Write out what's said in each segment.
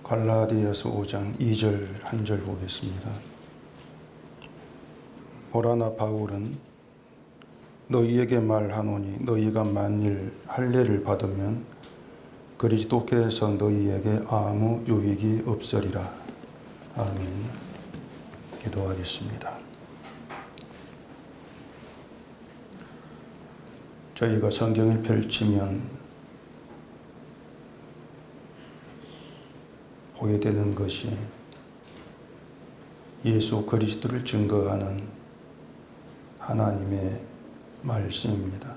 갈라디아서 5장 2절 한 절 보겠습니다. 보라 나 바울은 너희에게 말하노니 너희가 만일 할례를 받으면 그리스도께서 너희에게 아무 유익이 없으리라. 아멘. 기도하겠습니다. 저희가 성경을 펼치면 보게 되는 것이 예수 그리스도를 증거하는 하나님의 말씀입니다.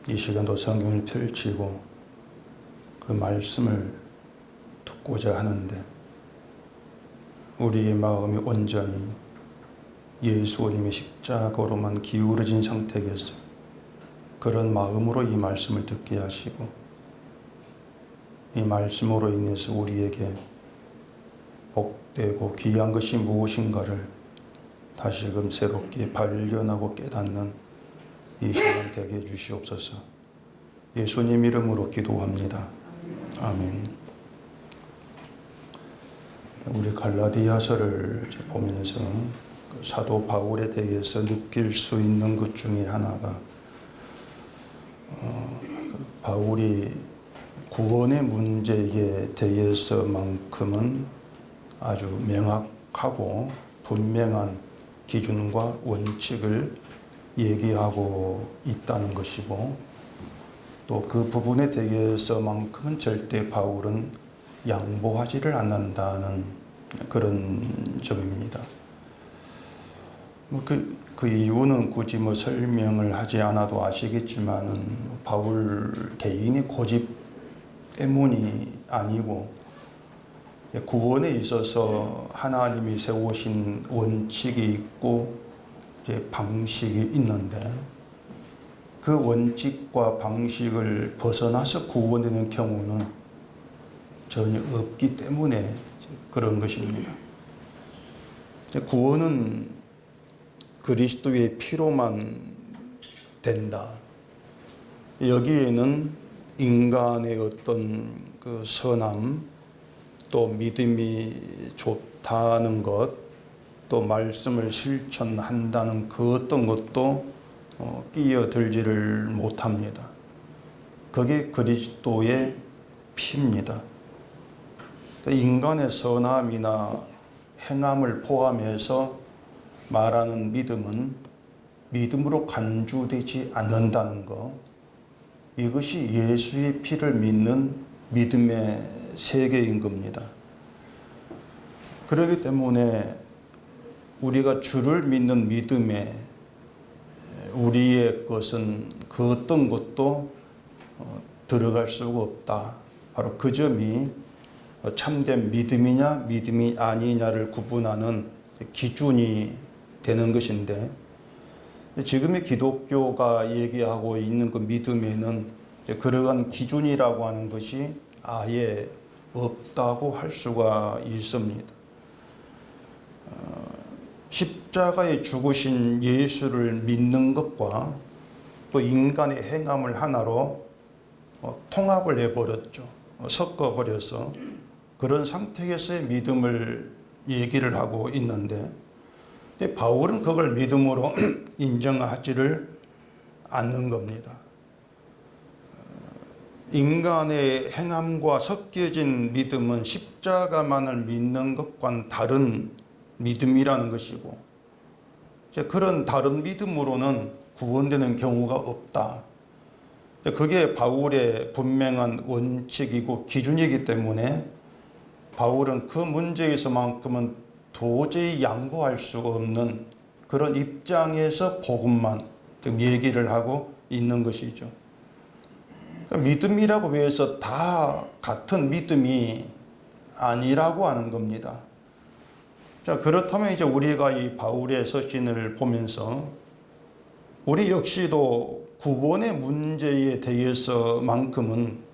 이 시간도 성경을 펼치고 그 말씀을 듣고자 하는데 우리의 마음이 온전히 예수님의 십자가로만 기울어진 상태에서 그런 마음으로 이 말씀을 듣게 하시고 이 말씀으로 인해서 우리에게 복되고 귀한 것이 무엇인가를 다시금 새롭게 발견하고 깨닫는 이 시간 되게 해주시옵소서. 예수님 이름으로 기도합니다. 아멘. 우리 갈라디아서를 보면서 사도 바울에 대해서 느낄 수 있는 것 중에 하나가 바울이 구원의 문제에 대해서만큼은 아주 명확하고 분명한 기준과 원칙을 얘기하고 있다는 것이고 또 그 부분에 대해서만큼은 절대 바울은 양보하지를 않는다는 그런 점입니다. 그 이유는 굳이 설명을 하지 않아도 아시겠지만은 바울 개인의 고집 때문이 아니고 구원에 있어서 하나님이 세우신 원칙이 있고 이제 방식이 있는데 그 원칙과 방식을 벗어나서 구원되는 경우는 전혀 없기 때문에 그런 것입니다. 구원은 그리스도의 피로만 된다. 여기에는 인간의 어떤 그 선함, 또 믿음이 좋다는 것, 또 말씀을 실천한다는 그 어떤 것도 끼어들지를 못합니다. 그게 그리스도의 피입니다. 인간의 선함이나 행함을 포함해서 말하는 믿음은 믿음으로 간주되지 않는다는 것, 이것이 예수의 피를 믿는 믿음의 세계인 겁니다. 그렇기 때문에 우리가 주를 믿는 믿음에 우리의 것은 그 어떤 것도 들어갈 수가 없다. 바로 그 점이 참된 믿음이냐 믿음이 아니냐를 구분하는 기준이 되는 것인데 지금의 기독교가 얘기하고 있는 그 믿음에는 그러한 기준이라고 하는 것이 아예 없다고 할 수가 있습니다. 십자가에 죽으신 예수를 믿는 것과 또 인간의 행함을 하나로 통합을 해버렸죠. 섞어버려서 그런 상태에서의 믿음을 얘기를 하고 있는데 바울은 그걸 믿음으로 인정하지를 않는 겁니다. 인간의 행함과 섞여진 믿음은 십자가만을 믿는 것과는 다른 믿음이라는 것이고 그런 다른 믿음으로는 구원되는 경우가 없다. 그게 바울의 분명한 원칙이고 기준이기 때문에 바울은 그 문제에서만큼은 도저히 양보할 수 없는 그런 입장에서 복음만 얘기를 하고 있는 것이죠. 믿음이라고 해서 다 같은 믿음이 아니라고 하는 겁니다. 자, 그렇다면 이제 우리가 이 바울의 서신을 보면서 우리 역시도 구원의 문제에 대해서만큼은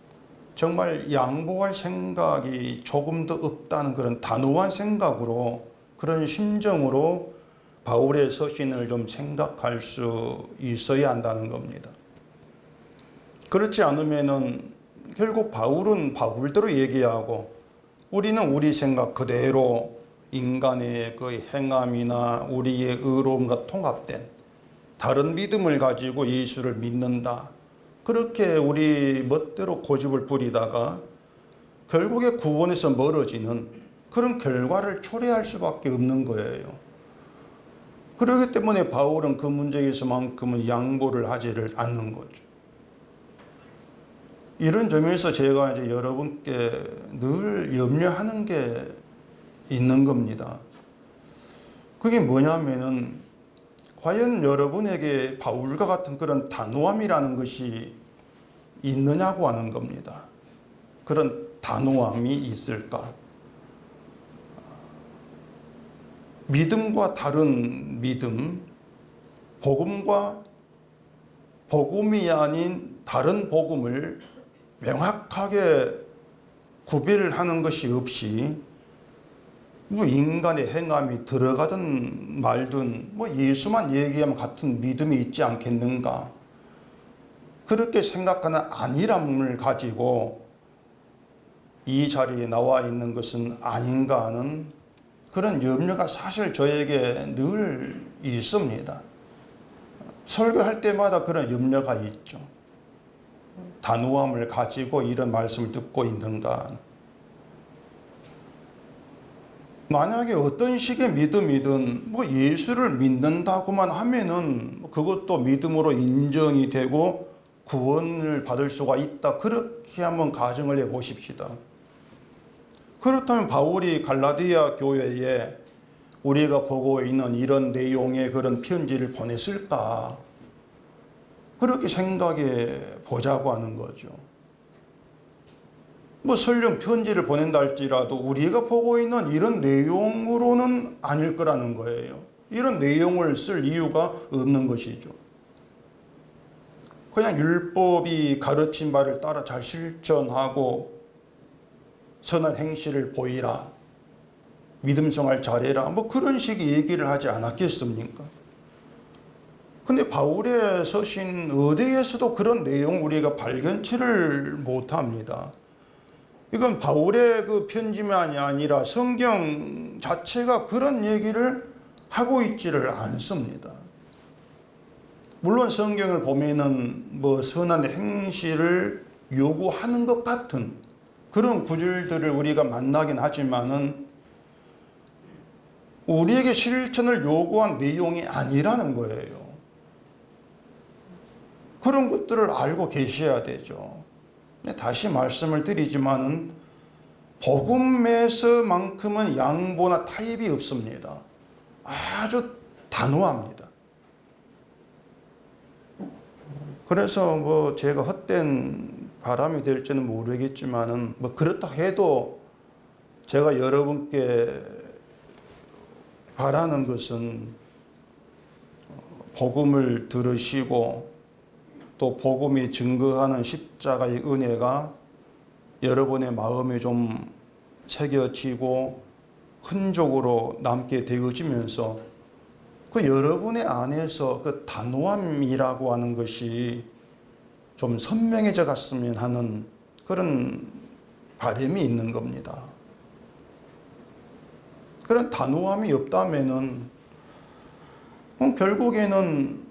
정말 양보할 생각이 조금도 없다는 그런 단호한 생각으로 그런 심정으로 바울의 서신을 좀 생각할 수 있어야 한다는 겁니다. 그렇지 않으면은 결국 바울은 바울대로 얘기하고 우리는 우리 생각 그대로 인간의 그 행함이나 우리의 의로움과 통합된 다른 믿음을 가지고 예수를 믿는다. 그렇게 우리 멋대로 고집을 부리다가 결국에 구원에서 멀어지는 그런 결과를 초래할 수밖에 없는 거예요. 그렇기 때문에 바울은 그 문제에서만큼은 양보를 하지를 않는 거죠. 이런 점에서 제가 이제 여러분께 늘 염려하는 게 있는 겁니다. 그게 뭐냐면은 과연 여러분에게 바울과 같은 그런 단호함이라는 것이 있느냐고 하는 겁니다. 그런 단호함이 있을까? 믿음과 다른 믿음, 복음과 복음이 아닌 다른 복음을 명확하게 구별하는 것이 없이 뭐 인간의 행함이 들어가든 말든 뭐 예수만 얘기하면 같은 믿음이 있지 않겠는가? 그렇게 생각하는 안일함을 가지고 이 자리에 나와 있는 것은 아닌가 하는 그런 염려가 사실 저에게 늘 있습니다. 설교할 때마다 그런 염려가 있죠. 단호함을 가지고 이런 말씀을 듣고 있는가? 만약에 어떤 식의 믿음이든 뭐 예수를 믿는다고만 하면은 그것도 믿음으로 인정이 되고 구원을 받을 수가 있다. 그렇게 한번 가정을 해 보십시다. 그렇다면 바울이 갈라디아 교회에 우리가 보고 있는 이런 내용의 그런 편지를 보냈을까? 그렇게 생각해 보자고 하는 거죠. 뭐 설령 편지를 보낸다 할지라도 우리가 보고 있는 이런 내용으로는 아닐 거라는 거예요. 이런 내용을 쓸 이유가 없는 것이죠. 그냥 율법이 가르친 바를 따라 잘 실천하고 선한 행실을 보이라, 믿음 생활 잘해라, 뭐 그런 식의 얘기를 하지 않았겠습니까? 근데 바울의 서신 어디에서도 그런 내용 우리가 발견치를 못합니다. 이건 바울의 그 편지만이 아니라 성경 자체가 그런 얘기를 하고 있지를 않습니다. 물론 성경을 보면은 뭐 선한 행실을 요구하는 것 같은 그런 구절들을 우리가 만나긴 하지만은 우리에게 실천을 요구한 내용이 아니라는 거예요. 그런 것들을 알고 계셔야 되죠. 다시 말씀을 드리지만은 복음에서만큼은 양보나 타협이 없습니다. 아주 단호합니다. 그래서 뭐 제가 헛된 바람이 될지는 모르겠지만은 뭐 그렇다 해도 제가 여러분께 바라는 것은 복음을 들으시고 또 복음이 증거하는 십자가의 은혜가 여러분의 마음에 좀 새겨지고 흔적으로 남게 되어지면서 그 여러분의 안에서 그 단호함이라고 하는 것이 좀 선명해져 갔으면 하는 그런 바람이 있는 겁니다. 그런 단호함이 없다면은 결국에는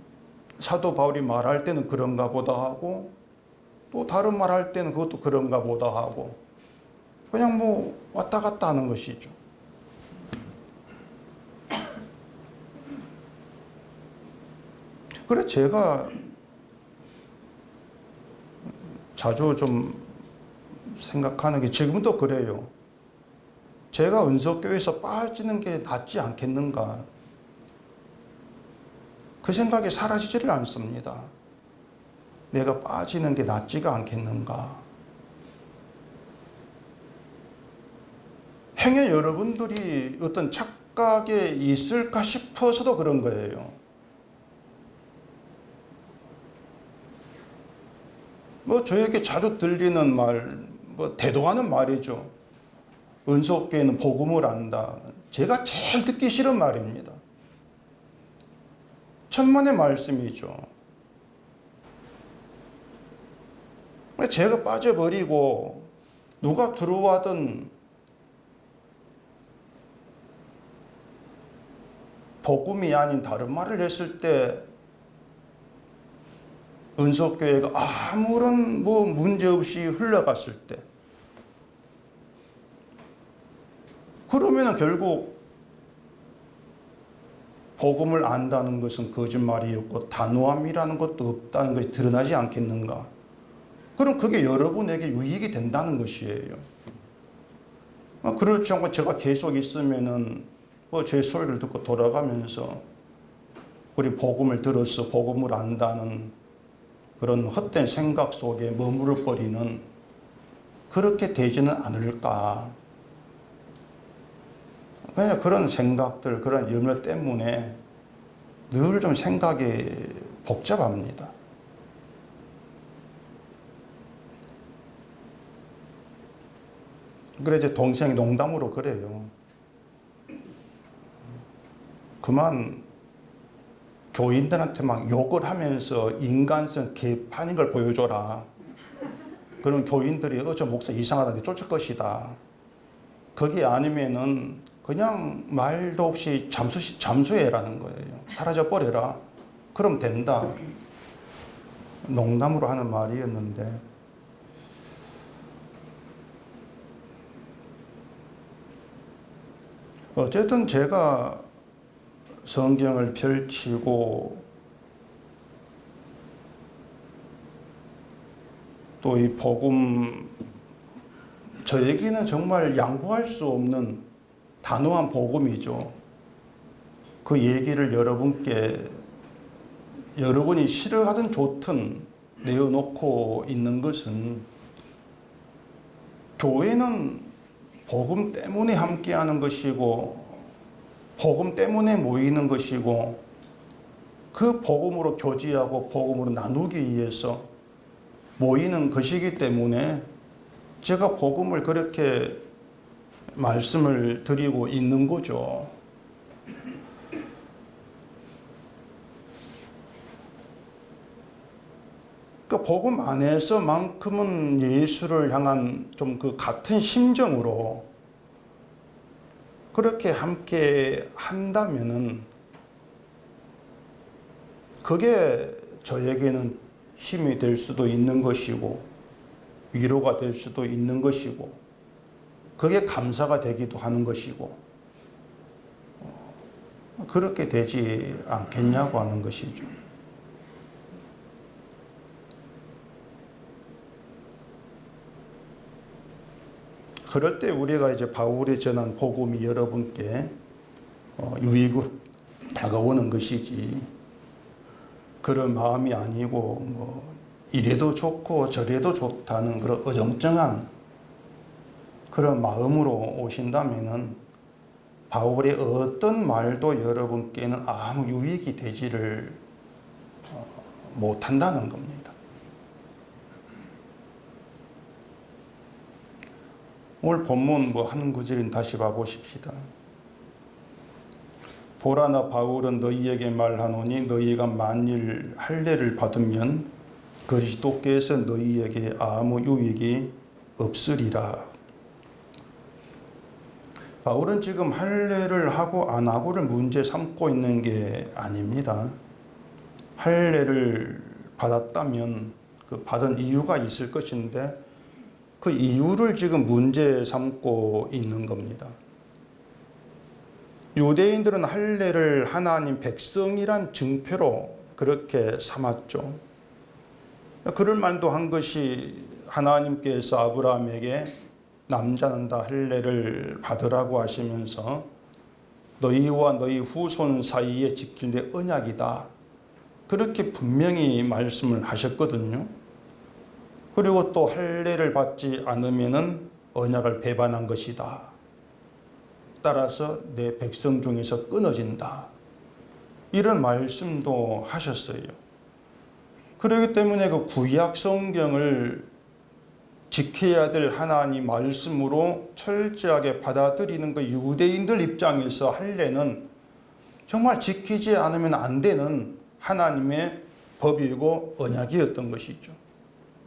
사도 바울이 말할 때는 그런가 보다 하고 또 다른 말할 때는 그것도 그런가 보다 하고 그냥 뭐 왔다 갔다 하는 것이죠. 그래 제가 자주 좀 생각하는 게 지금도 그래요. 제가 은석교회에서 빠지는 게 낫지 않겠는가. 그 생각이 사라지지를 않습니다. 내가 빠지는 게 낫지가 않겠는가. 행여 여러분들이 어떤 착각에 있을까 싶어서도 그런 거예요. 뭐 저에게 자주 들리는 말, 뭐 대동하는 말이죠. 은속교회는 복음을 안다. 제가 제일 듣기 싫은 말입니다. 천만의 말씀이죠. 제가 빠져버리고 누가 들어와든 복음이 아닌 다른 말을 했을 때 은석교회가 아무런 문제 없이 흘러갔을 때, 그러면은 결국 복음을 안다는 것은 거짓말이었고 단호함이라는 것도 없다는 것이 드러나지 않겠는가? 그럼 그게 여러분에게 유익이 된다는 것이에요. 그렇지 않고 제가 계속 있으면은 제 소리를 듣고 돌아가면서 우리 복음을 들어서 복음을 안다는 그런 헛된 생각 속에 머무를 버리는, 그렇게 되지는 않을까. 그냥 그런 생각들, 그런 염려 때문에 늘 좀 생각이 복잡합니다. 그래 이제 동생이 농담으로 그래요. 그만 교인들한테 막 욕을 하면서 인간성 개판인 걸 보여줘라. 그럼 교인들이 저 목사 이상하다는데 쫓을 것이다. 그게 아니면은 그냥 말도 없이 잠수해라는 거예요. 사라져버려라. 그럼 된다. 농담으로 하는 말이었는데, 어쨌든 제가 성경을 펼치고 또 이 복음, 저에게는 정말 양보할 수 없는 단호한 복음이죠. 그 얘기를 여러분께, 여러분이 싫어하든 좋든 내어놓고 있는 것은, 교회는 복음 때문에 함께하는 것이고 복음 때문에 모이는 것이고, 그 복음으로 교제하고 복음으로 나누기 위해서 모이는 것이기 때문에 제가 복음을 그렇게 말씀을 드리고 있는 거죠. 그 복음 안에서만큼은 예수를 향한 좀 그 같은 심정으로 그렇게 함께 한다면은 그게 저에게는 힘이 될 수도 있는 것이고 위로가 될 수도 있는 것이고 그게 감사가 되기도 하는 것이고 그렇게 되지 않겠냐고 하는 것이죠. 그럴 때 우리가 이제 바울이 전한 복음이 여러분께 유익으로 다가오는 것이지, 그런 마음이 아니고 이래도 좋고 저래도 좋다는 그런 어정쩡한 그런 마음으로 오신다면은 바울의 어떤 말도 여러분께는 아무 유익이 되지를 못한다는 겁니다. 오늘 본문 한 구절은 다시 봐보십시다. 보라, 나 바울은 너희에게 말하노니 너희가 만일 할례를 받으면 그리스도께서 너희에게 아무 유익이 없으리라. 바울은 지금 할례를 하고 안 하고를 문제 삼고 있는 게 아닙니다. 할례를 받았다면 그 받은 이유가 있을 것인데 그 이유를 지금 문제 삼고 있는 겁니다. 유대인들은 할례를 하나님 백성이란 증표로 그렇게 삼았죠. 그럴 만도 한 것이 하나님께서 아브라함에게 남자는 다 할례를 받으라고 하시면서 너희와 너희 후손 사이에 지킬 내 언약이다. 그렇게 분명히 말씀을 하셨거든요. 그리고 또 할례를 받지 않으면은 언약을 배반한 것이다. 따라서 내 백성 중에서 끊어진다. 이런 말씀도 하셨어요. 그렇기 때문에 그 구약 성경을 지켜야 될 하나님 말씀으로 철저하게 받아들이는 그 유대인들 입장에서 할례는 정말 지키지 않으면 안 되는 하나님의 법이고 언약이었던 것이죠.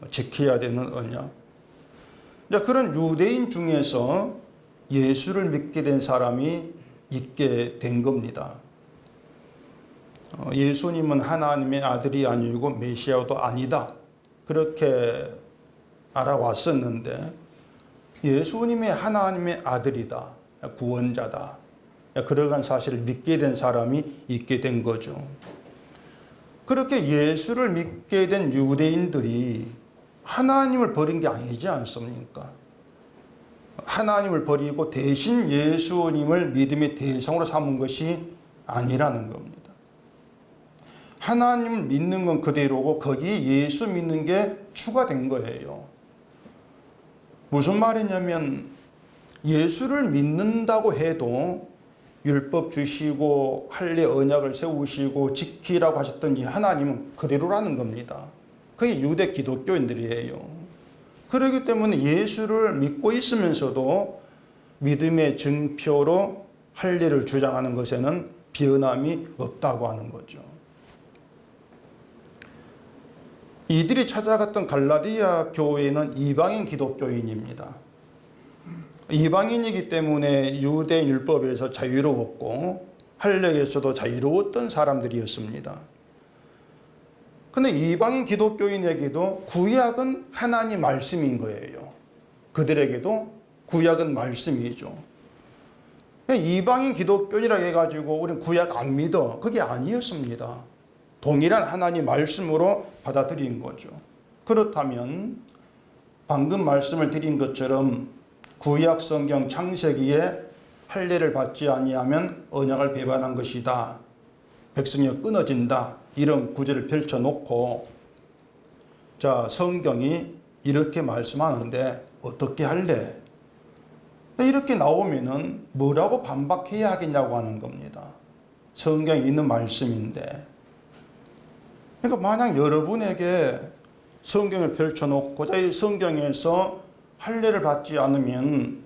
지켜야 되는 언약. 자, 그런 유대인 중에서 예수를 믿게 된 사람이 있게 된 겁니다. 예수님은 하나님의 아들이 아니고 메시아도 아니다. 그렇게 알아왔었는데 예수님의 하나님의 아들이다. 구원자다. 그러한 사실을 믿게 된 사람이 있게 된 거죠. 그렇게 예수를 믿게 된 유대인들이 하나님을 버린 게 아니지 않습니까? 하나님을 버리고 대신 예수님을 믿음의 대상으로 삼은 것이 아니라는 겁니다. 하나님을 믿는 건 그대로고 거기에 예수 믿는 게 추가된 거예요. 무슨 말이냐면 예수를 믿는다고 해도 율법 주시고 할례 언약을 세우시고 지키라고 하셨던 이 하나님은 그대로라는 겁니다. 그게 유대 기독교인들이에요. 그렇기 때문에 예수를 믿고 있으면서도 믿음의 증표로 할례를 주장하는 것에는 변함이 없다고 하는 거죠. 이들이 찾아갔던 갈라디아 교회는 이방인 기독교인입니다. 이방인이기 때문에 유대 율법에서 자유로웠고 할례에서도 자유로웠던 사람들이었습니다. 그런데 이방인 기독교인에게도 구약은 하나님 말씀인 거예요. 그들에게도 구약은 말씀이죠. 이방인 기독교인이라 해가지고 우리는 구약 안 믿어. 그게 아니었습니다. 동일한 하나님 말씀으로 받아들인 거죠. 그렇다면 방금 말씀을 드린 것처럼 구약 성경 창세기에 할례를 받지 아니하면 언약을 배반한 것이다. 백성이 끊어진다. 이런 구절을 펼쳐놓고 자, 성경이 이렇게 말씀하는데 어떻게 할래? 이렇게 나오면은 뭐라고 반박해야 하겠냐고 하는 겁니다. 성경에 있는 말씀인데. 그러니까 만약 여러분에게 성경을 펼쳐놓고 이 성경에서 할례를 받지 않으면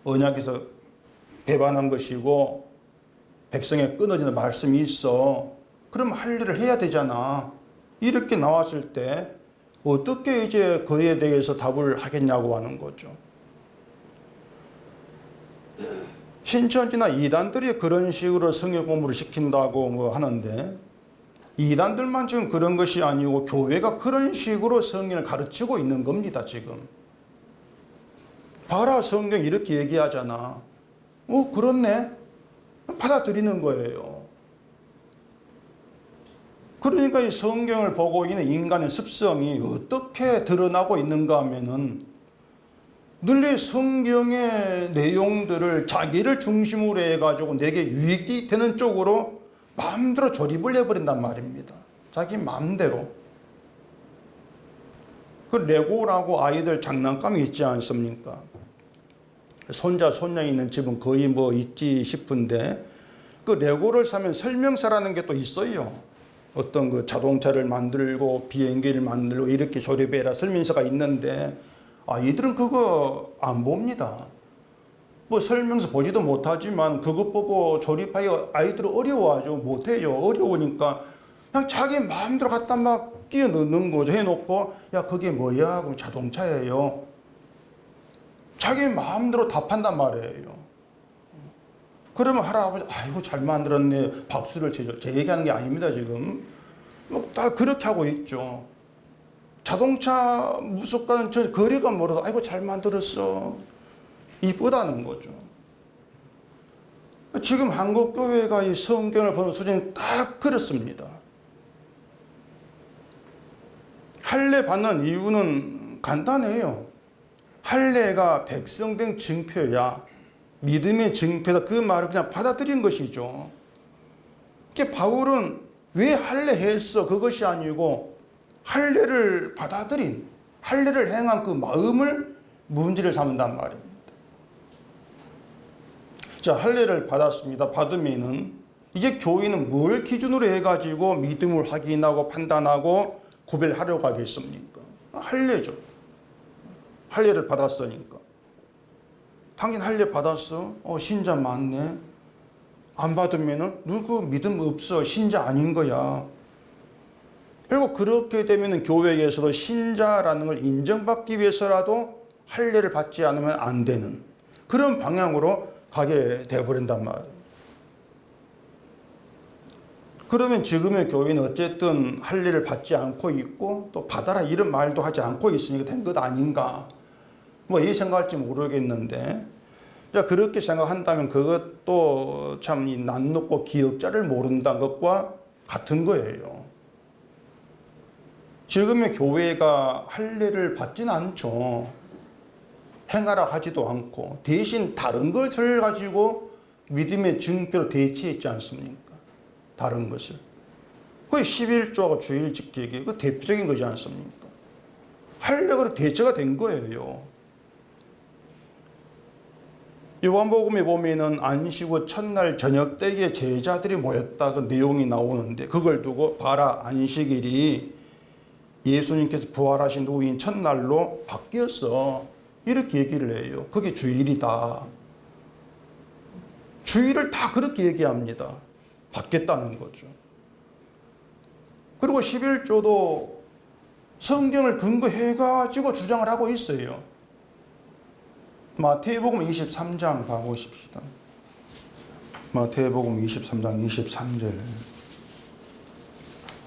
언약에서 배반한 것이고 백성에 끊어지는 말씀이 있어. 그럼 할례를 해야 되잖아. 이렇게 나왔을 때 어떻게 이제 그에 대해서 답을 하겠냐고 하는 거죠. 신천지나 이단들이 그런 식으로 성경 공부를 시킨다고 하는데 이단들만 지금 그런 것이 아니고 교회가 그런 식으로 성경을 가르치고 있는 겁니다. 지금 봐라, 성경 이렇게 얘기하잖아. 그렇네. 받아들이는 거예요. 그러니까 이 성경을 보고 있는 인간의 습성이 어떻게 드러나고 있는가 하면은 늘 성경의 내용들을 자기를 중심으로 해가지고 내게 유익이 되는 쪽으로 마음대로 조립을 해버린단 말입니다. 자기 마음대로. 그 레고라고 아이들 장난감이 있지 않습니까? 손자, 손녀 있는 집은 거의 뭐 있지 싶은데 그 레고를 사면 설명서라는 게 또 있어요. 어떤 그 자동차를 만들고 비행기를 만들고 이렇게 조립해라 설명서가 있는데 아이들은 그거 안 봅니다. 뭐 설명서 보지도 못하지만 그것 보고 조립하기 아이들은 어려워하죠. 못해요. 어려우니까 그냥 자기 마음대로 갖다 막 끼워 넣는 거죠. 해놓고 야 그게 뭐야? 그럼 자동차예요. 자기 마음대로 답한단 말이에요. 그러면 할아버지 아이고 잘 만들었네 박수를 치죠. 제 얘기하는 게 아닙니다. 지금 뭐 다 그렇게 하고 있죠. 자동차 무섭가는 저 거리가 멀어도 아이고 잘 만들었어. 이쁘다는 거죠. 지금 한국교회가 이 성경을 보는 수준이 딱 그렇습니다. 할례 받는 이유는 간단해요. 할례가 백성된 증표야. 믿음의 증표다. 그 말을 그냥 받아들인 것이죠. 그러니까 바울은 왜 할례했어? 그것이 아니고 할례를 받아들인, 할례를 행한 그 마음을 문제를 삼는단 말입니다. 자, 할례를 받았습니다. 받으면은 이제 교회는 뭘 기준으로 해가지고 믿음을 확인하고 판단하고 구별하려고 하겠습니까? 할례죠. 할례를 받았으니까. 당연히 할례 받았어. 신자 맞네. 안 받으면은 누구 믿음 없어. 신자 아닌 거야. 결국 그렇게 되면 교회에서도 신자라는 걸 인정받기 위해서라도 할례를 받지 않으면 안 되는 그런 방향으로 가게 되어버린단 말이에요. 그러면 지금의 교회는 어쨌든 할례를 받지 않고 있고 또 받아라 이런 말도 하지 않고 있으니까 된 것 아닌가, 뭐 이 생각할지 모르겠는데, 그렇게 생각한다면 그것도 참 이 낯놓고 기억자를 모른다는 것과 같은 거예요. 지금의 교회가 할례를 받지는 않죠. 행하라 하지도 않고 대신 다른 것을 가지고 믿음의 증표로 대체했지 않습니까? 다른 것을. 그게 11조하고 주일 지키기, 그 대표적인 거지 않습니까? 할례가 대체가 된 거예요. 요한복음에 보면은 안식 후 첫날 저녁 때에 제자들이 모였다 그 내용이 나오는데, 그걸 두고 봐라, 안식일이 예수님께서 부활하신 후인 첫날로 바뀌었어, 이렇게 얘기를 해요. 그게 주일이다. 주일을 다 그렇게 얘기합니다. 받겠다는 거죠. 그리고 11조도 성경을 근거해가지고 주장을 하고 있어요. 마태복음 23장 가보십시다. 마태복음 23장 23절.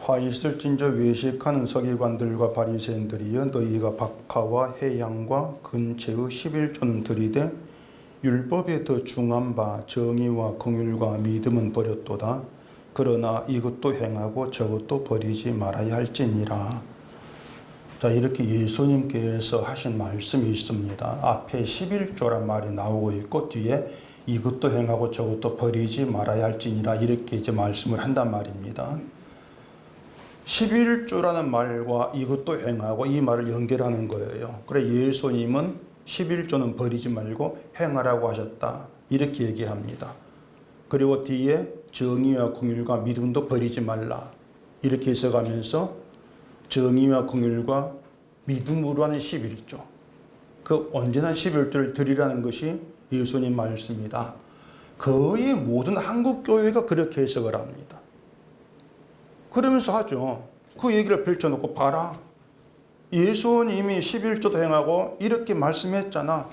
화 있을진저 외식하는 서기관들과 바리새인들이여, 너희가 박하와 해양과 근체의 11조는 들이되 율법에 더 중한 바 정의와 긍휼과 믿음은 버렸도다. 그러나 이것도 행하고 저것도 버리지 말아야 할지니라. 자, 이렇게 예수님께서 하신 말씀이 있습니다. 앞에 11조란 말이 나오고 있고 뒤에 이것도 행하고 저것도 버리지 말아야 할지니라, 이렇게 이제 말씀을 한단 말입니다. 11조라는 말과 이것도 행하고 이 말을 연결하는 거예요. 그래 예수님은 11조는 버리지 말고 행하라고 하셨다, 이렇게 얘기합니다. 그리고 뒤에 정의와 긍휼과 믿음도 버리지 말라, 이렇게 해석하면서 정의와 긍휼과 믿음으로 하는 11조, 그 온전한 11조를 드리라는 것이 예수님 말씀이다. 거의 모든 한국 교회가 그렇게 해석을 합니다. 그러면서 하죠. 그 얘기를 펼쳐놓고 봐라, 예수님이 11조도 행하고 이렇게 말씀했잖아,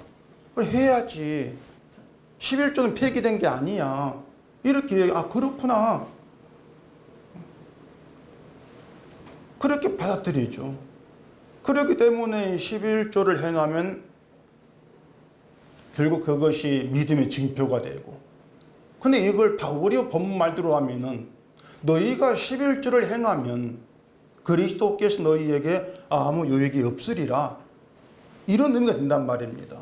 해야지. 11조는 폐기된 게 아니야, 이렇게 얘기. 아, 그렇구나, 그렇게 받아들이죠. 그렇기 때문에 11조를 행하면 결국 그것이 믿음의 증표가 되고, 근데 이걸 바울이 본문 말대로 하면은 너희가 11조를 행하면 그리스도께서 너희에게 아무 유익이 없으리라, 이런 의미가 된단 말입니다.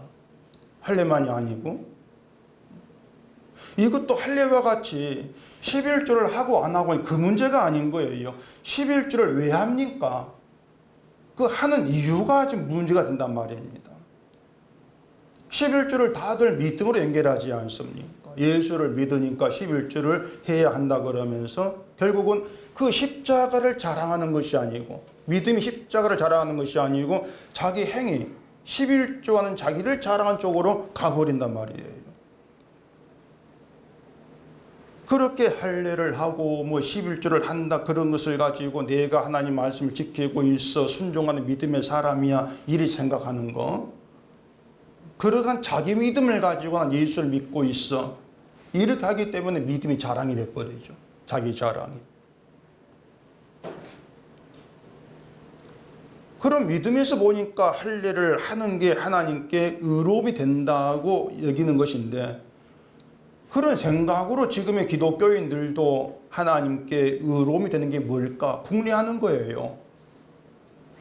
할례만이 아니고, 이것도 할례와 같이 11조를 하고 안 하고 그 문제가 아닌 거예요. 11조를 왜 합니까? 그 하는 이유가 지금 문제가 된단 말입니다. 11조를 다들 믿음으로 연결하지 않습니까? 예수를 믿으니까 11조를 해야 한다 그러면서 결국은 그 십자가를 자랑하는 것이 아니고, 믿음이 십자가를 자랑하는 것이 아니고 자기 행위, 11조하는 자기를 자랑한 쪽으로 가버린단 말이에요. 그렇게 할례를 하고 뭐 11조를 한다 그런 것을 가지고 내가 하나님 말씀을 지키고 있어 순종하는 믿음의 사람이야, 이리 생각하는 거, 그러한 자기 믿음을 가지고 난 예수를 믿고 있어, 이렇게 하기 때문에 믿음이 자랑이 돼버리죠. 자기 자랑이. 그럼 믿음에서 보니까 할례를 하는 게 하나님께 의로움이 된다고 여기는 것인데, 그런 생각으로 지금의 기독교인들도 하나님께 의로움이 되는 게 뭘까 궁리하는 거예요.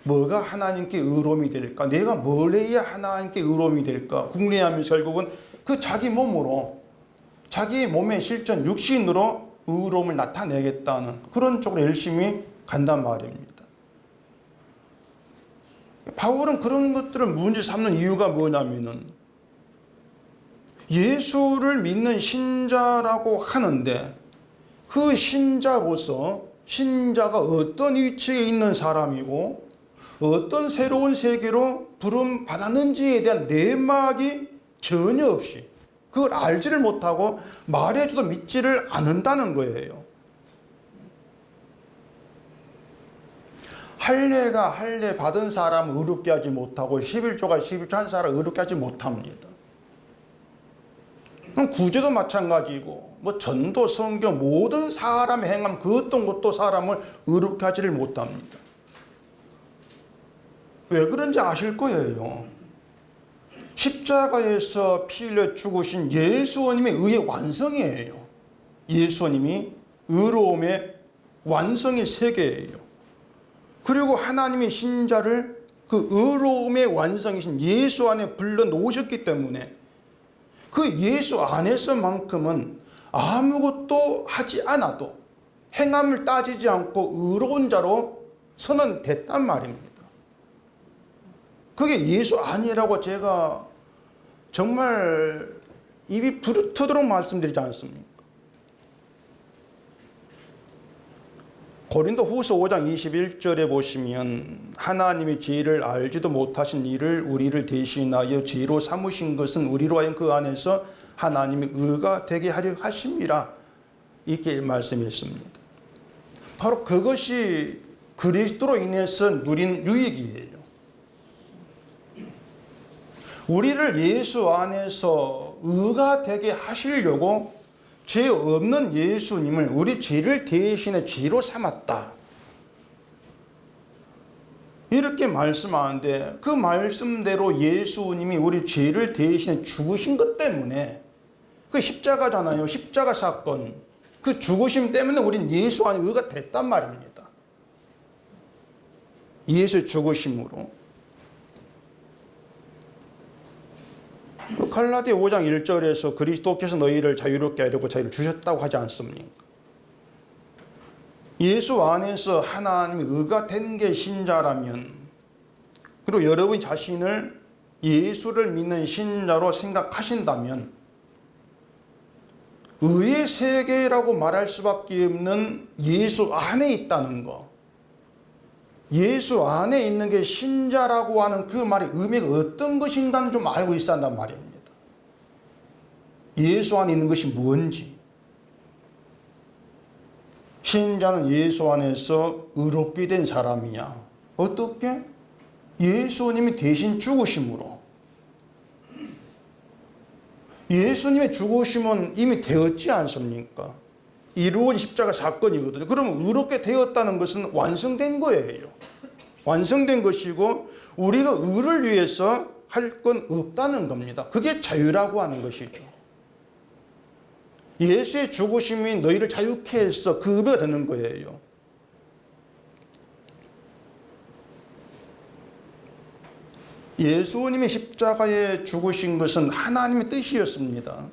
뭐가 하나님께 의로움이 될까? 내가 뭘 해야 하나님께 의로움이 될까? 궁리하면서 결국은 그 자기 몸으로, 자기 몸의 실전, 육신으로 의로움을 나타내겠다는 그런 쪽으로 열심히 간단 말입니다. 바울은 그런 것들을 문제 삼는 이유가 뭐냐면은, 예수를 믿는 신자라고 하는데 그 신자로서 신자가 어떤 위치에 있는 사람이고 어떤 새로운 세계로 부름 받았는지에 대한 내막이 전혀 없이, 그걸 알지를 못하고 말해줘도 믿지를 않는다는 거예요. 할례가 할례 받은 사람을 의롭게 하지 못하고 11조가 11조 한 사람을 의롭게 하지 못합니다. 구제도 마찬가지고 뭐 전도, 성경 모든 사람의 행함 그 어떤 것도 사람을 의롭게 하지를 못합니다. 왜 그런지 아실 거예요. 십자가에서 피 흘려 죽으신 예수님의 의의 완성이에요. 예수님이 의로움의 완성의 세계예요. 그리고 하나님의 신자를 그 의로움의 완성이신 예수 안에 불러 놓으셨기 때문에 그 예수 안에서만큼은 아무것도 하지 않아도 행함을 따지지 않고 의로운 자로 선언됐단 말입니다. 그게 예수 아니라고 제가 정말 입이 부르트도록 말씀드리지 않습니까? 고린도 후서 5장 21절에 보시면 하나님이 죄를 알지도 못하신 이를 우리를 대신하여 죄로 삼으신 것은 우리로 하여금 그 안에서 하나님의 의가 되게 하려 하심이라 이렇게 말씀했습니다. 바로 그것이 그리스도로 인해서 누린 유익이에요. 우리를 예수 안에서 의가 되게 하시려고 죄 없는 예수님을 우리 죄를 대신해 죄로 삼았다. 이렇게 말씀하는데 그 말씀대로 예수님이 우리 죄를 대신해 죽으신 것 때문에 그 십자가잖아요. 십자가 사건. 그 죽으심 때문에 우린 예수 안에 의가 됐단 말입니다. 예수의 죽으심으로. 갈라디아 5장 1절에서 그리스도께서 너희를 자유롭게 하려고 자유를 주셨다고 하지 않습니까? 예수 안에서 하나님의 의가 된 게 신자라면, 그리고 여러분 자신을 예수를 믿는 신자로 생각하신다면 의의 세계라고 말할 수밖에 없는 예수 안에 있다는 거, 예수 안에 있는 게 신자라고 하는 그 말의 의미가 어떤 것인가는 좀 알고 있어야 한단 말입니다. 예수 안에 있는 것이 뭔지. 신자는 예수 안에서 의롭게 된 사람이야. 어떻게? 예수님이 대신 죽으심으로. 예수님의 죽으심은 이미 되었지 않습니까? 이루어진 십자가 사건이거든요. 그러면 의롭게 되었다는 것은 완성된 거예요. 완성된 것이고 우리가 의를 위해서 할 건 없다는 겁니다. 그게 자유라고 하는 것이죠. 예수의 죽으심이 너희를 자유케 해서 그 의미가 되는 거예요. 예수님이 십자가에 죽으신 것은 하나님의 뜻이었습니다.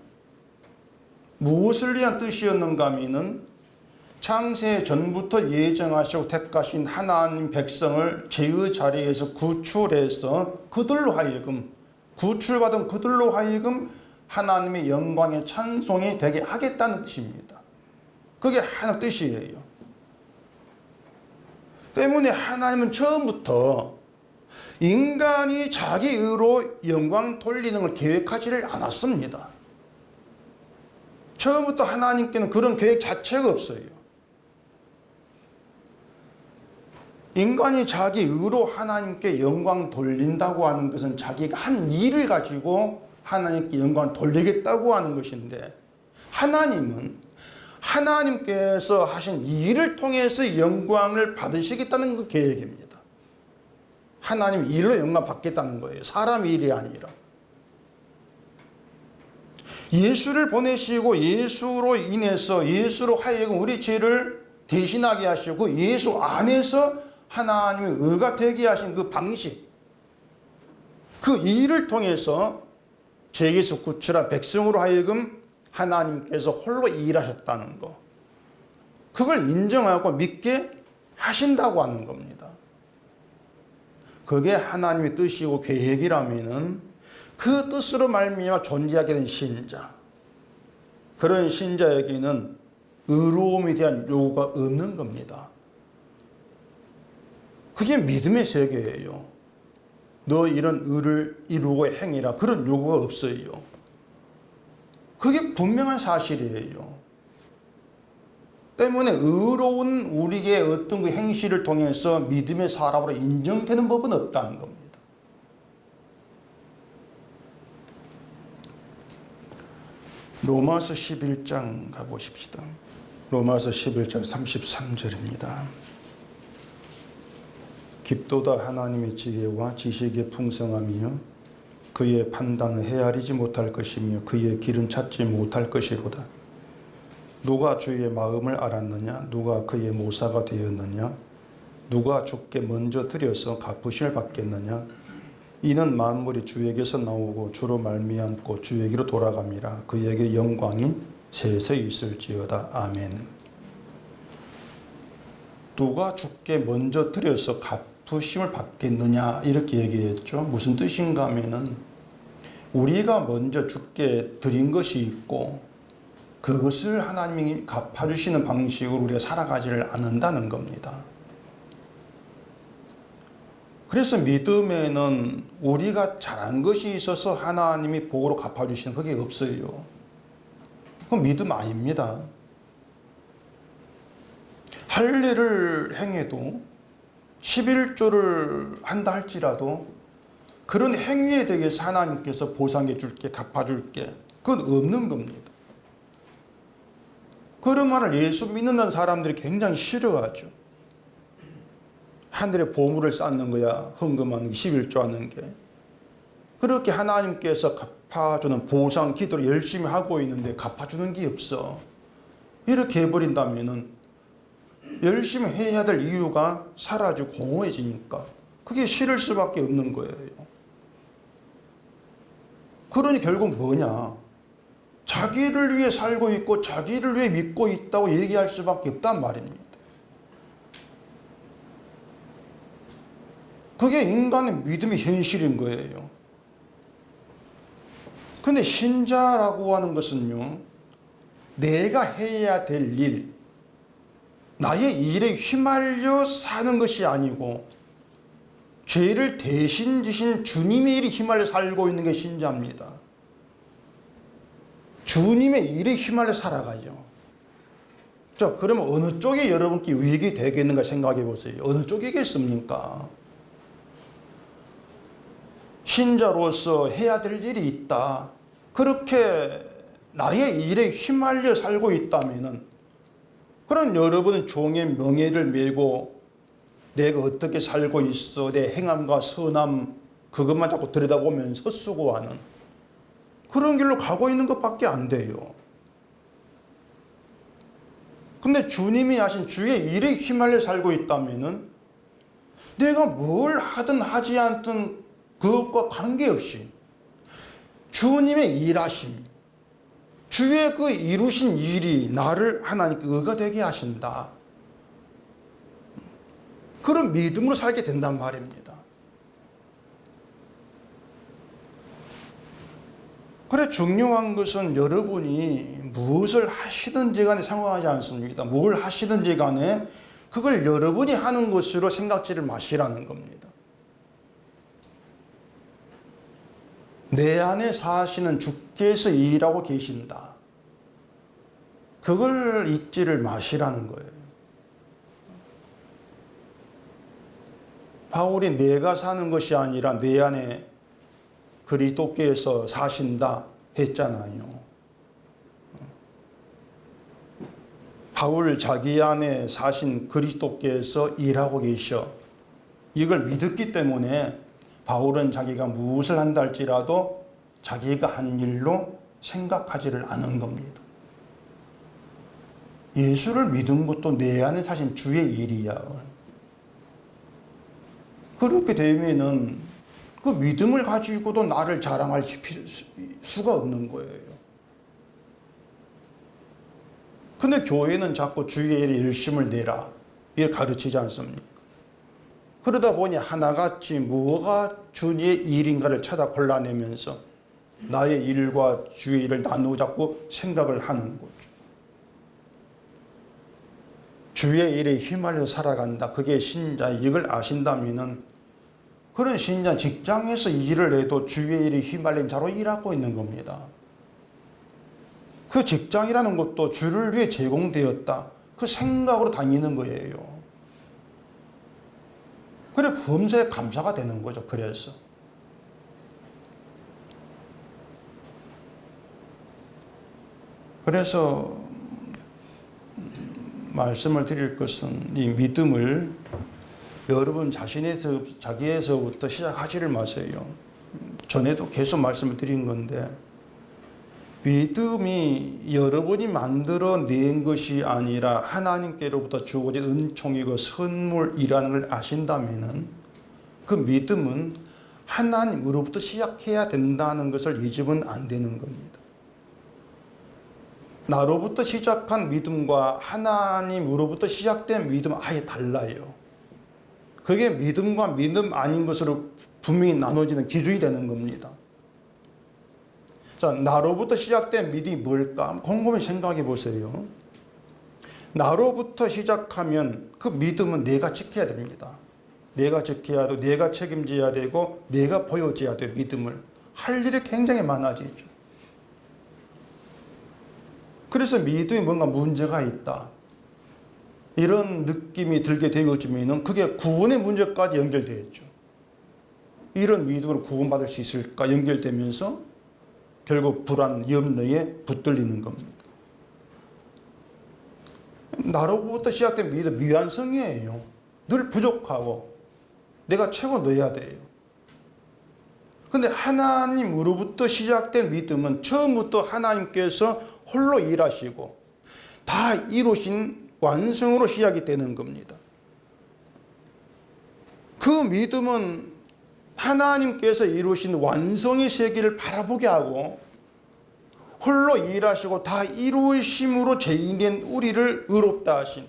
무엇을 위한 뜻이었는가 하면은 창세 전부터 예정하시고 택하신 하나님 백성을 죄의 자리에서 구출해서 그들로 하여금, 구출받은 그들로 하여금 하나님의 영광의 찬송이 되게 하겠다는 뜻입니다. 그게 하나님 뜻이에요. 때문에 하나님은 처음부터 인간이 자기 의로 영광 돌리는 걸 계획하지를 않았습니다. 처음부터 하나님께는 그런 계획 자체가 없어요. 인간이 자기 의로 하나님께 영광 돌린다고 하는 것은 자기가 한 일을 가지고 하나님께 영광 돌리겠다고 하는 것인데, 하나님은 하나님께서 하신 일을 통해서 영광을 받으시겠다는 그 계획입니다. 하나님 일로 영광 받겠다는 거예요. 사람 일이 아니라. 예수를 보내시고 예수로 인해서 예수로 하여금 우리 죄를 대신하게 하시고 예수 안에서 하나님의 의가 되게 하신 그 방식, 그 일을 통해서 죄에서 구출한 백성으로 하여금 하나님께서 홀로 일하셨다는 거, 그걸 인정하고 믿게 하신다고 하는 겁니다. 그게 하나님의 뜻이고 계획이라면은 그 뜻으로 말미암아 존재하게 된 신자, 그런 신자에게는 의로움에 대한 요구가 없는 겁니다. 그게 믿음의 세계예요. 너 이런 의를 이루고 행해라, 그런 요구가 없어요. 그게 분명한 사실이에요. 때문에 의로운 우리의 어떤 그 행실을 통해서 믿음의 사람으로 인정되는 법은 없다는 겁니다. 로마서 11장 가보십시다. 로마서 11장 33절입니다. 깊도다 하나님의 지혜와 지식의 풍성함이요 그의 판단은 헤아리지 못할 것이며 그의 길은 찾지 못할 것이로다. 누가 주의 마음을 알았느냐? 누가 그의 모사가 되었느냐? 누가 주께 먼저 드려서 갚으심을 받겠느냐? 이는 만물이 주에게서 나오고 주로 말미암고 주에게로 돌아갑니다. 그에게 영광이 세세 있을지어다. 아멘. 누가 주께 먼저 드려서 갚으심을 받겠느냐? 이렇게 얘기했죠. 무슨 뜻인가 하면은 우리가 먼저 주께 드린 것이 있고 그것을 하나님이 갚아주시는 방식으로 우리가 살아가지를 않는다는 겁니다. 그래서 믿음에는 우리가 잘한 것이 있어서 하나님이 복으로 갚아주시는 그게 없어요. 그건 믿음 아닙니다. 할 일을 행해도 11조를 한다 할지라도 그런 행위에 대해서 하나님께서 보상해 줄게, 갚아줄게, 그건 없는 겁니다. 그런 말을 예수 믿는다는 사람들이 굉장히 싫어하죠. 하늘에 보물을 쌓는 거야, 헌금하는 게, 11조 하는 게. 그렇게 하나님께서 갚아주는 보상 기도를 열심히 하고 있는데 갚아주는 게 없어. 이렇게 해버린다면은 열심히 해야 될 이유가 사라지고 공허해지니까 그게 싫을 수밖에 없는 거예요. 그러니 결국 뭐냐? 자기를 위해 살고 있고 자기를 위해 믿고 있다고 얘기할 수밖에 없단 말입니다. 그게 인간의 믿음의 현실인 거예요. 근데 신자라고 하는 것은요, 내가 해야 될 일, 나의 일에 휘말려 사는 것이 아니고 죄를 대신 지신 주님의 일에 휘말려 살고 있는 게 신자입니다. 주님의 일에 휘말려 살아가죠. 자, 그러면 어느 쪽이 여러분께 유익이 되겠는가 생각해 보세요. 어느 쪽이겠습니까? 신자로서 해야 될 일이 있다. 그렇게 나의 일에 휘말려 살고 있다면은, 그럼 여러분은 종의 명예를 메고 내가 어떻게 살고 있어, 내 행함과 선함, 그것만 자꾸 들여다보면서 수고하는 그런 길로 가고 있는 것밖에 안 돼요. 근데 주님이 하신 주의 일에 휘말려 살고 있다면은 내가 뭘 하든 하지 않든 그것과 관계없이 주님의 일하심, 주의 그 이루신 일이 나를 하나님께 의가 되게 하신다. 그런 믿음으로 살게 된단 말입니다. 그래, 중요한 것은 여러분이 무엇을 하시든지 간에 상관하지 않습니다. 뭘 하시든지 간에 그걸 여러분이 하는 것으로 생각지를 마시라는 겁니다. 내 안에 사시는 주께서 일하고 계신다. 그걸 잊지를 마시라는 거예요. 바울이 내가 사는 것이 아니라 내 안에 그리스도께서 사신다 했잖아요. 바울 자기 안에 사신 그리스도께서 일하고 계셔. 이걸 믿었기 때문에 바울은 자기가 무엇을 한다 할지라도 자기가 한 일로 생각하지를 않은 겁니다. 예수를 믿은 것도 내 안에 사신 주의 일이야. 그렇게 되면은 그 믿음을 가지고도 나를 자랑할 수가 없는 거예요. 근데 교회는 자꾸 주의 일에 열심을 내라, 이걸 가르치지 않습니까? 그러다 보니 하나같이 뭐가 주의 일인가를 찾아 골라내면서 나의 일과 주의 일을 나누어 자꾸 생각을 하는 거죠. 주의 일에 휘말려 살아간다. 그게 신자, 이걸 아신다면은 그런 신자 직장에서 일을 해도 주의 일에 휘말린 자로 일하고 있는 겁니다. 그 직장이라는 것도 주를 위해 제공되었다. 그 생각으로 다니는 거예요. 그래 범사에 감사가 되는 거죠. 그래서 말씀을 드릴 것은 이 믿음을 여러분 자기에서부터 시작하지를 마세요. 전에도 계속 말씀을 드린 건데 믿음이 여러분이 만들어낸 것이 아니라 하나님께로부터 주어진 은총이고 선물이라는 걸 아신다면 그 믿음은 하나님으로부터 시작해야 된다는 것을 잊으면 안 되는 겁니다. 나로부터 시작한 믿음과 하나님으로부터 시작된 믿음은 아예 달라요. 그게 믿음과 믿음 아닌 것으로 분명히 나눠지는 기준이 되는 겁니다. 자, 나로부터 시작된 믿음이 뭘까? 곰곰이 생각해 보세요. 나로부터 시작하면 그 믿음은 내가 지켜야 됩니다. 내가 지켜야 되고, 내가 책임져야 되고, 내가 보여줘야 돼요. 믿음을. 할 일이 굉장히 많아지죠. 그래서 믿음이 뭔가 문제가 있다. 이런 느낌이 들게 되어지면 그게 구원의 문제까지 연결되어 있죠. 이런 믿음으로 구원받을 수 있을까 연결되면서 결국 불안, 염려에 붙들리는 겁니다. 나로부터 시작된 믿음, 미완성이에요. 늘 부족하고 내가 최고 넣어야 돼요. 근데 하나님으로부터 시작된 믿음은 처음부터 하나님께서 홀로 일하시고 다 이루신 완성으로 시작이 되는 겁니다. 그 믿음은 하나님께서 이루신 완성의 세계를 바라보게 하고 홀로 일하시고 다 이루심으로 죄인된 우리를 의롭다 하신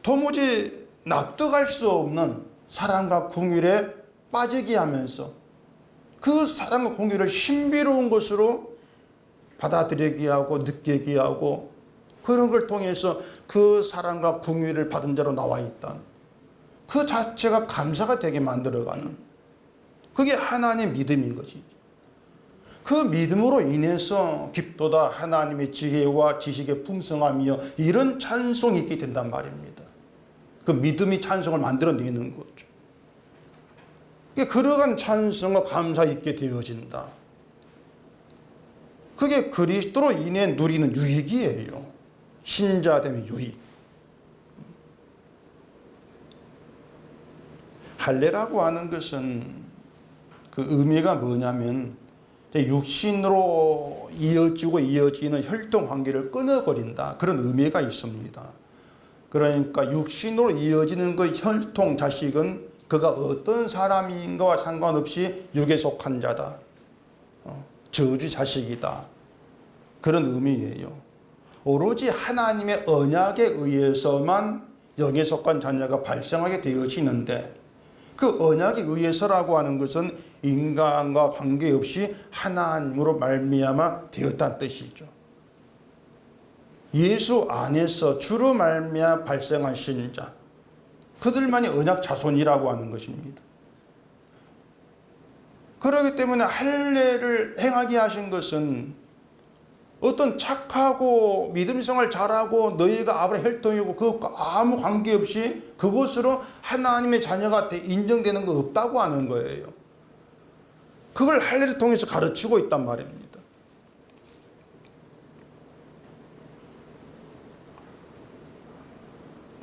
도무지 납득할 수 없는 사랑과 긍휼에 빠지게 하면서 그 사랑과 긍휼을 신비로운 것으로 받아들이게 하고 느끼게 하고 그런 걸 통해서 그 사랑과 긍휼을 받은 자로 나와 있다. 그 자체가 감사가 되게 만들어가는 그게 하나님의 믿음인 거지. 그 믿음으로 인해서 깊도다 하나님의 지혜와 지식의 풍성함이여 이런 찬송이 있게 된단 말입니다. 그 믿음이 찬송을 만들어내는 거죠. 그러한 찬송과 감사 있게 되어진다. 그게 그리스도로 인해 누리는 유익이에요. 신자됨의 유익. 할례라고 하는 것은 그 의미가 뭐냐면 육신으로 이어지는 혈통 관계를 끊어버린다. 그런 의미가 있습니다. 그러니까 육신으로 이어지는 그 혈통 자식은 그가 어떤 사람인가와 상관없이 육에 속한 자다. 저주 자식이다. 그런 의미예요. 오로지 하나님의 언약에 의해서만 영에 속한 자녀가 발생하게 되어지는데 그 언약에 의해서라고 하는 것은 인간과 관계없이 하나님으로 말미암아 되었다는 뜻이죠. 예수 안에서 주로 말미암아 발생하신 자, 그들만이 언약 자손이라고 하는 것입니다. 그렇기 때문에 할례를 행하게 하신 것은 어떤 착하고 믿음생활 잘하고 너희가 아브라함 혈통이고 그것과 아무 관계없이 그것으로 하나님의 자녀가 인정되는 거 없다고 하는 거예요. 그걸 할례를 통해서 가르치고 있단 말입니다.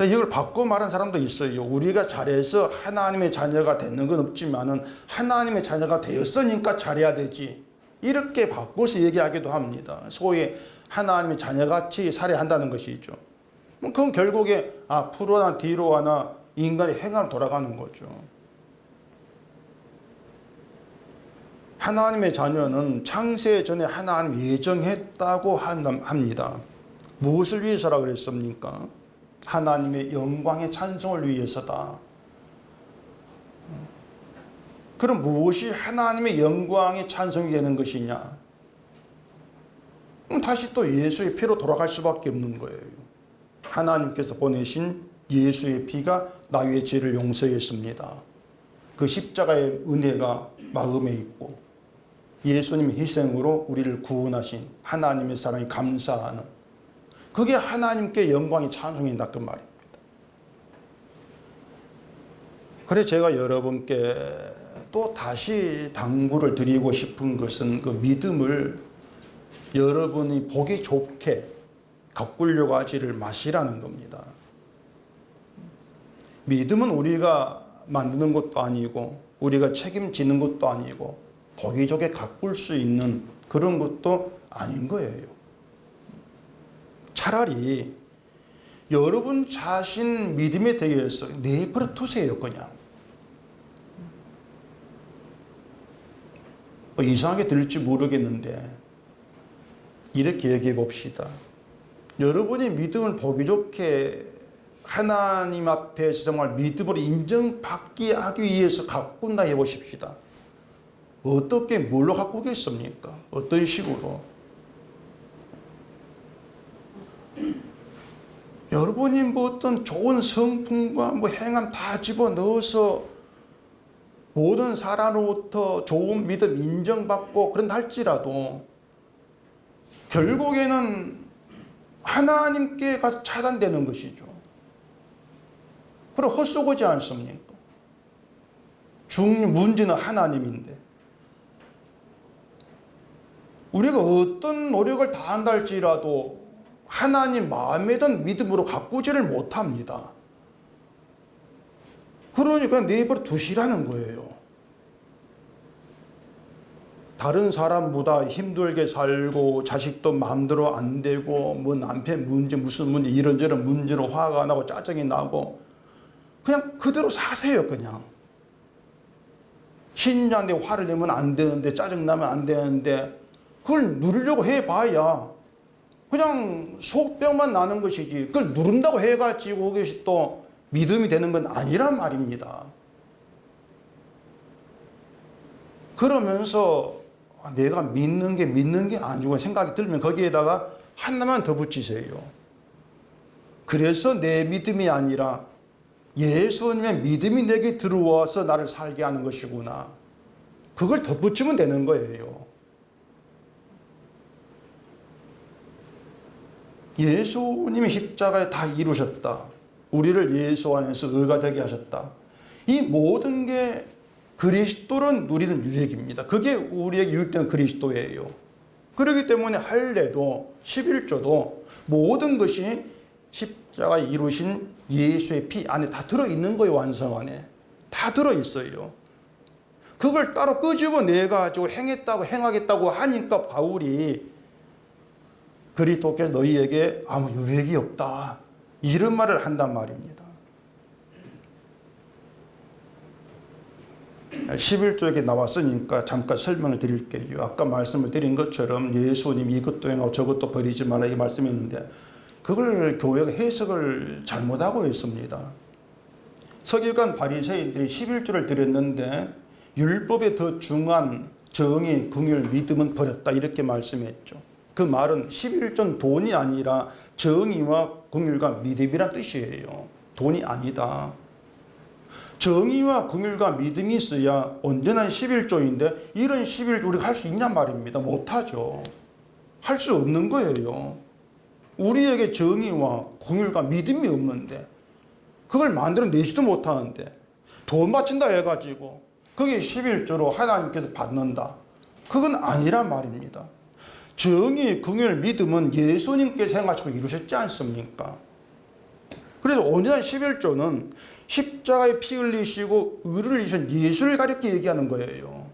이걸 바꿔 말하는 사람도 있어요. 우리가 잘해서 하나님의 자녀가 되는 건 없지만은 하나님의 자녀가 되었으니까 잘해야 되지. 이렇게 바꿔서 얘기하기도 합니다. 소위 하나님의 자녀같이 살아야 한다는 것이죠. 그건 결국에 앞으로나 뒤로 하나 인간의 행함으로 돌아가는 거죠. 하나님의 자녀는 창세 전에 하나님 예정했다고 합니다. 무엇을 위해서라 그랬습니까? 하나님의 영광의 찬송을 위해서다. 그럼 무엇이 하나님의 영광의 찬송이 되는 것이냐? 다시 또 예수의 피로 돌아갈 수밖에 없는 거예요. 하나님께서 보내신 예수의 피가 나의 죄를 용서했습니다. 그 십자가의 은혜가 마음에 있고 예수님의 희생으로 우리를 구원하신 하나님의 사랑에 감사하는 그게 하나님께 영광이 찬송인다 그 말입니다. 그래서 제가 여러분께 또 다시 당부를 드리고 싶은 것은 그 믿음을 여러분이 보기 좋게 가꾸려고 하지를 마시라는 겁니다. 믿음은 우리가 만드는 것도 아니고 우리가 책임지는 것도 아니고 보기 좋게 가꿀 수 있는 그런 것도 아닌 거예요. 차라리 여러분 자신 믿음에 대해서 내버려 두세요. 그냥 이상하게 들릴지 모르겠는데 이렇게 얘기해 봅시다. 여러분이 믿음을 보기 좋게 하나님 앞에서 정말 믿음으로 인정받게 하기 위해서 가꾼다 해보십시다. 어떻게 뭘로 가꾸겠습니까? 어떤 식으로? 여러분이 뭐 어떤 좋은 성품과 뭐 행함 다 집어넣어서 모든 사람으로부터 좋은 믿음 인정받고 그런다 할지라도 결국에는 하나님께 가서 차단되는 것이죠. 그럼 헛쏘고지 않습니까? 문제는 하나님인데 우리가 어떤 노력을 다한다 할지라도 하나님 마음에 든 믿음으로 가꾸지를 못합니다. 그러니까 내버려 두시라는 거예요. 다른 사람보다 힘들게 살고 자식도 마음대로 안 되고 뭐 남편 문제 무슨 문제 이런저런 문제로 화가 나고 짜증이 나고 그냥 그대로 사세요. 그냥 신자한테 화를 내면 안 되는데 짜증나면 안 되는데 그걸 누리려고 해봐야 그냥 속병만 나는 것이지 그걸 누른다고 해가지고 그것이 또 믿음이 되는 건 아니란 말입니다. 그러면서 내가 믿는 게 아니고 생각이 들면 거기에다가 하나만 더 붙이세요. 그래서 내 믿음이 아니라 예수님의 믿음이 내게 들어와서 나를 살게 하는 것이구나. 그걸 덧붙이면 되는 거예요. 예수님이 십자가에 다 이루셨다. 우리를 예수 안에서 의가 되게 하셨다. 이 모든 게 그리스도를 누리는 유익입니다. 그게 우리에게 유익되는 그리스도예요. 그렇기 때문에 할례도 11조도 모든 것이 십자가에 이루신 예수의 피 안에 다 들어있는 거예요. 완성 안에. 다 들어있어요. 그걸 따로 끄집어내가지고 행하겠다고 하니까 바울이 그리스도께서 너희에게 아무 유익이 없다. 이런 말을 한단 말입니다. 11조에 나왔으니까 잠깐 설명을 드릴게요. 아까 말씀을 드린 것처럼 예수님이 이것도 행하고 저것도 버리지 말라 이 말씀이었는데 그걸 교회가 해석을 잘못하고 있습니다. 서기관 바리새인들이 11조를 드렸는데 율법에 더 중한 정의, 긍휼, 믿음은 버렸다 이렇게 말씀했죠. 그 말은 11조는 돈이 아니라 정의와 긍휼과 믿음이란 뜻이에요. 돈이 아니다. 정의와 긍휼과 믿음이 있어야 언제나 11조인데 이런 11조 우리가 할 수 있냔 말입니다. 못하죠. 할 수 없는 거예요. 우리에게 정의와 긍휼과 믿음이 없는데 그걸 만들어내지도 못하는데 돈 바친다 해가지고 그게 11조로 하나님께서 받는다. 그건 아니란 말입니다. 정의, 긍휼, 믿음은 예수님께서 행하시고 이루셨지 않습니까? 그래서 언제나 11조는 십자가에 피 흘리시고 의를 이루신 예수를 가리켜 얘기하는 거예요.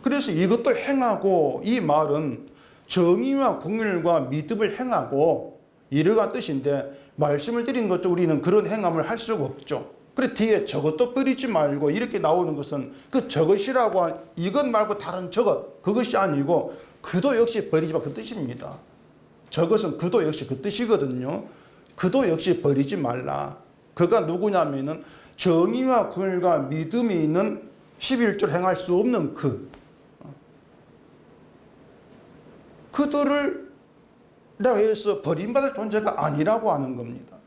그래서 이것도 행하고 이 말은 정의와 긍휼과 믿음을 행하고 이러한 뜻인데 말씀을 드린 것도 우리는 그런 행함을 할 수가 없죠. 그래 뒤에 저것도 버리지 말고 이렇게 나오는 것은 그 저것이라고 한 이것 말고 다른 저것 그것이 아니고 그도 역시 버리지 마 그 뜻입니다. 저것은 그도 역시 그 뜻이거든요. 그도 역시 버리지 말라. 그가 누구냐면은 정의와 긍휼과 믿음이 있는 11조를 행할 수 없는 그들을 라고 해서 버림받을 존재가 아니라고 하는 겁니다.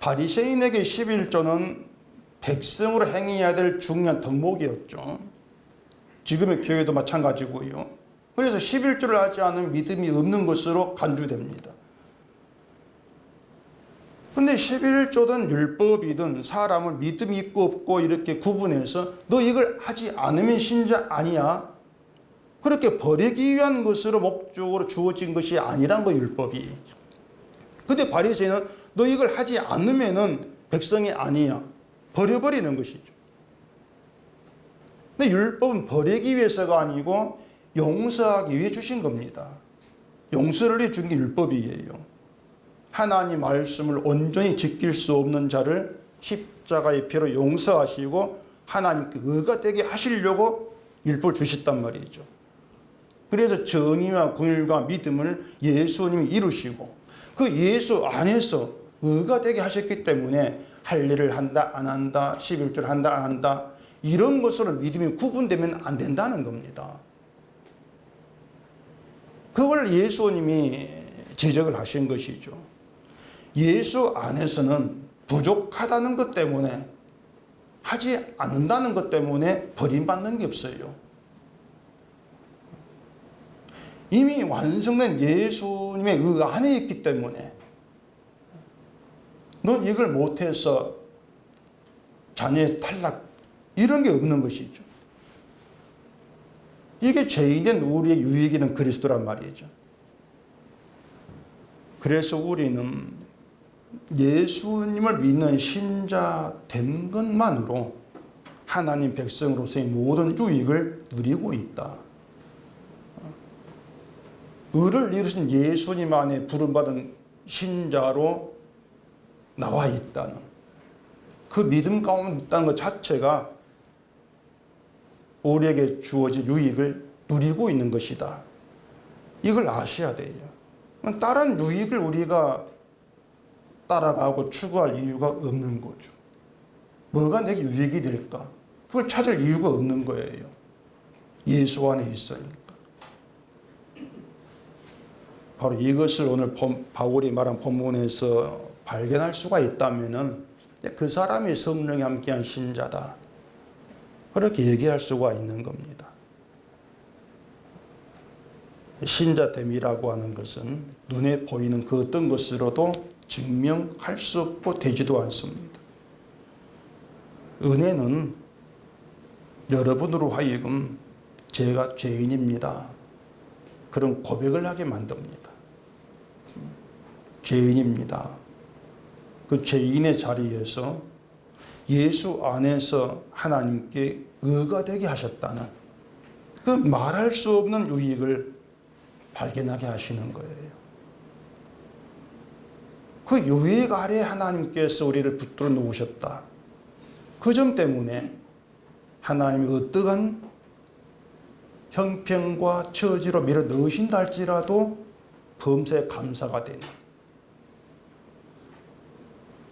바리새인에게 11조는 백성으로 행해야 될 중요한 덕목이었죠. 지금의 교회도 마찬가지고요. 그래서 11조를 하지 않으면 믿음이 없는 것으로 간주됩니다. 근데 11조든 율법이든 사람을 믿음이 있고 없고 이렇게 구분해서 너 이걸 하지 않으면 신자 아니야. 그렇게 버리기 위한 것으로 목적으로 주어진 것이 아니란 거 율법이. 근데 바리새인은 너 이걸 하지 않으면은 백성이 아니야. 버려버리는 것이죠. 근데 율법은 버리기 위해서가 아니고 용서하기 위해 주신 겁니다. 용서를 위해 준 게 율법이에요. 하나님 말씀을 온전히 지킬 수 없는 자를 십자가의 피로 용서하시고 하나님께 의가 되게 하시려고 율법을 주셨단 말이죠. 그래서 정의와 긍휼과 믿음을 예수님이 이루시고 그 예수 안에서 의가 되게 하셨기 때문에 할 일을 한다 안 한다 11조를 한다 안 한다 이런 것으로 믿음이 구분되면 안 된다는 겁니다. 그걸 예수님이 지적을 하신 것이죠. 예수 안에서는 부족하다는 것 때문에 하지 않는다는 것 때문에 버림받는 게 없어요. 이미 완성된 예수님의 의 안에 있기 때문에 넌 이걸 못해서 자녀의 탈락 이런 게 없는 것이죠. 이게 죄인된 우리의 유익이는 그리스도란 말이죠. 그래서 우리는 예수님을 믿는 신자 된 것만으로 하나님 백성으로서의 모든 유익을 누리고 있다. 의를 이루신 예수님 안에 부름받은 신자로 나와 있다는 그 믿음 가운데 있다는 것 자체가 우리에게 주어진 유익을 누리고 있는 것이다. 이걸 아셔야 돼요. 다른 유익을 우리가 따라가고 추구할 이유가 없는 거죠. 뭐가 내게 유익이 될까? 그걸 찾을 이유가 없는 거예요. 예수 안에 있으니까. 바로 이것을 오늘 바울이 말한 본문에서 발견할 수가 있다면은 그 사람이 성령이 함께한 신자다. 그렇게 얘기할 수가 있는 겁니다. 신자됨이라고 하는 것은 눈에 보이는 그 어떤 것으로도 증명할 수 없고 되지도 않습니다. 은혜는 여러분으로 하여금 제가 죄인입니다. 그런 고백을 하게 만듭니다. 죄인입니다. 그 죄인의 자리에서 예수 안에서 하나님께 의가 되게 하셨다는 그 말할 수 없는 유익을 발견하게 하시는 거예요. 그 유익 아래 하나님께서 우리를 붙들어 놓으셨다. 그 점 때문에 하나님이 어떠한 형편과 처지로 밀어 넣으신다 할지라도 범사에 감사가 되는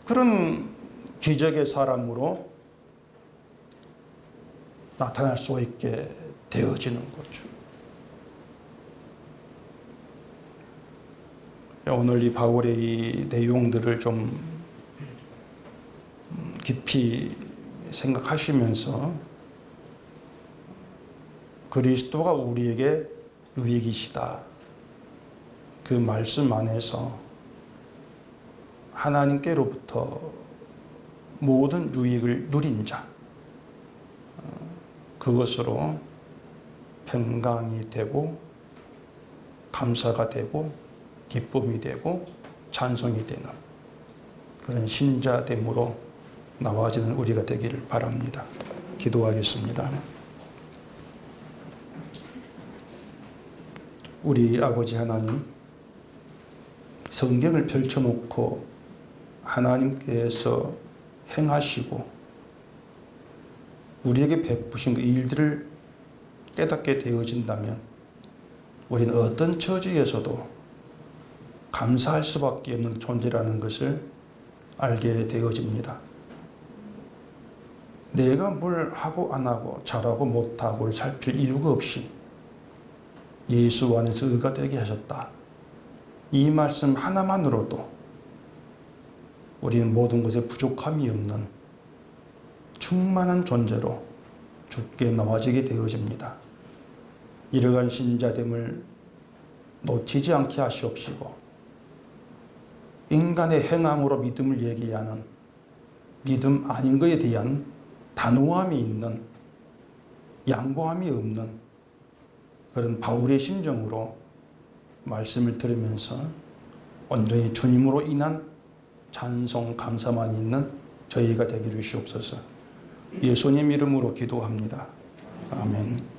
그런 기적의 사람으로 나타날 수 있게 되어지는 거죠. 오늘 이 바울의 이 내용들을 좀 깊이 생각하시면서 그리스도가 우리에게 유익이시다. 그 말씀 안에서 하나님께로부터 모든 유익을 누린 자, 그것으로 평강이 되고 감사가 되고 기쁨이 되고 찬송이 되는 그런 신자됨으로 나와지는 우리가 되기를 바랍니다. 기도하겠습니다. 우리 아버지 하나님, 성경을 펼쳐놓고 하나님께서 행하시고 우리에게 베푸신 그 일들을 깨닫게 되어진다면 우리는 어떤 처지에서도 감사할 수밖에 없는 존재라는 것을 알게 되어집니다. 내가 뭘 하고 안 하고 잘하고 못하고를 살필 이유가 없이 예수 안에서 의가 되게 하셨다. 이 말씀 하나만으로도 우리는 모든 것에 부족함이 없는 충만한 존재로 주께 나와지게 되어집니다. 이러한 신자됨을 놓치지 않게 하시옵시고 인간의 행함으로 믿음을 얘기하는 믿음 아닌 것에 대한 단호함이 있는 양보함이 없는 그런 바울의 심정으로 말씀을 들으면서 온전히 주님으로 인한 찬송 감사만 있는 저희가 되기를 주시옵소서. 예수님 이름으로 기도합니다. 아멘.